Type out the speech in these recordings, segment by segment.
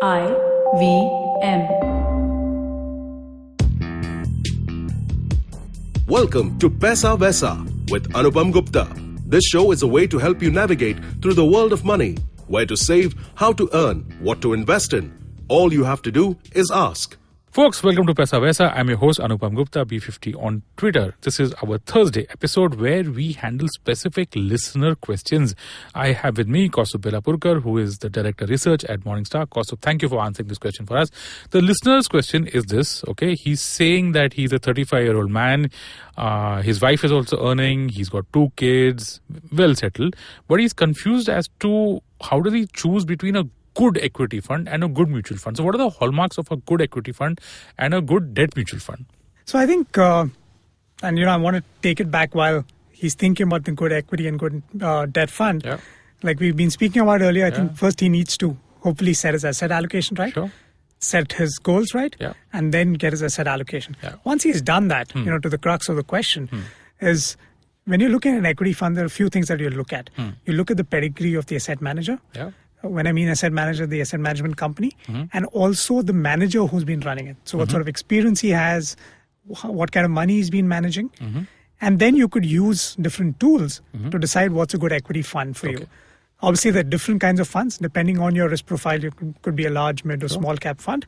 IVM. Welcome to Paisa, Vaisa with Anupam Gupta. This show is a way to help you navigate through the world of money, where to save, how to earn, what to invest in. All you have to do is ask. Folks, welcome to Paisa Vaisa. I'm your host Anupam Gupta, B50 on Twitter. This is our Thursday episode where we handle specific listener questions. I have with me Kaustubh Belapurkar, who is the Director Research at Morningstar. Kaustubh, thank you for answering this question for us. The listener's question is this, okay? He's saying that he's a 35-year-old man. His wife is also earning. He's got 2 kids, well settled. But he's confused as to how does he choose between a good equity fund and a good mutual fund. So what are the hallmarks of a good equity fund and a good debt mutual fund? So I think, I want to take it back while he's thinking about the good equity and good debt fund. Yeah. Like we've been speaking about earlier, I think first he needs to hopefully set his asset allocation right. Sure. Set his goals right. Yeah. And then get his asset allocation. Yeah. Once he's done that, to the crux of the question is when you're looking at an equity fund, there are a few things that you look at. You look at the pedigree of the asset manager. Yeah. When I mean asset manager, the asset management company, and also the manager who's been running it. So what sort of experience he has, what kind of money he's been managing. And then you could use different tools to decide what's a good equity fund for you. Obviously, there are different kinds of funds. Depending on your risk profile, you could be a large, mid, or small cap fund.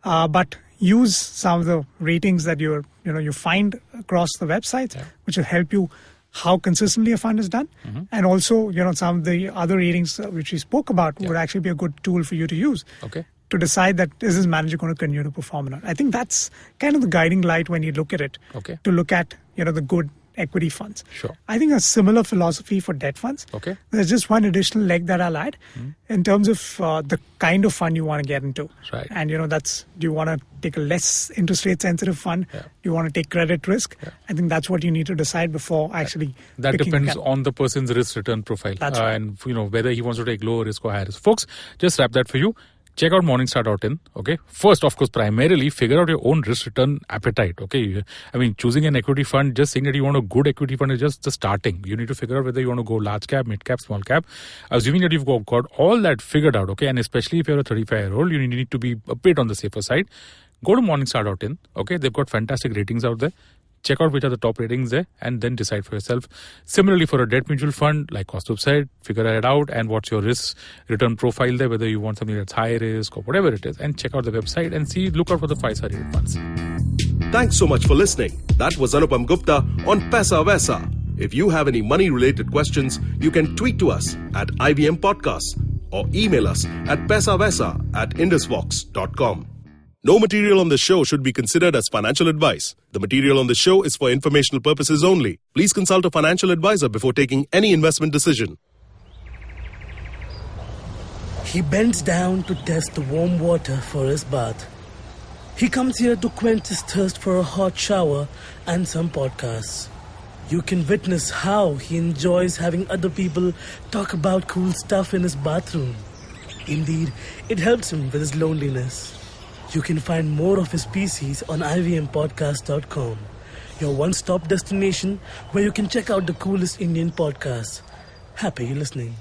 But use some of the ratings that you find across the websites, which will help you how consistently a fund is done. And also, some of the other ratings which we spoke about would actually be a good tool for you to use to decide that is this manager going to continue to perform or not. I think that's kind of the guiding light when you look at it, to look at, the good equity funds. Sure. I think a similar philosophy for debt funds. Okay. There's just one additional leg that I'll add in terms of the kind of fund you want to get into. Right. And, do you want to take a less interest rate sensitive fund? Yeah. Do you want to take credit risk? Yeah. I think that's what you need to decide before actually That picking depends a cap. on the person's risk return profile. That's right. And, whether he wants to take lower risk or higher risk. Folks, just wrap that for you. Check out Morningstar.in, okay? First, of course, primarily figure out your own risk return appetite, okay? I mean, choosing an equity fund, just saying that you want a good equity fund is just the starting. You need to figure out whether you want to go large cap, mid cap, small cap. Assuming that you've got all that figured out, okay? And especially if you're a 35-year-old, you need to be a bit on the safer side. Go to Morningstar.in, okay? They've got fantastic ratings out there. Check out which are the top ratings there and then decide for yourself. Similarly, for a debt mutual fund, like Kaustubh said, figure it out and what's your risk return profile there, whether you want something that's high risk or whatever it is, and check out the website and look out for the 5-star rated funds. Thanks so much for listening. That was Anupam Gupta on Paisa Vaisa. If you have any money-related questions, you can tweet to us at IVM Podcasts or email us at paisavaisa@indusvox.com. No material on the show should be considered as financial advice. The material on the show is for informational purposes only. Please consult a financial advisor before taking any investment decision. He bends down to test the warm water for his bath. He comes here to quench his thirst for a hot shower and some podcasts. You can witness how he enjoys having other people talk about cool stuff in his bathroom. Indeed, it helps him with his loneliness. You can find more of his pieces on ivmpodcast.com, your one-stop destination where you can check out the coolest Indian podcasts. Happy listening.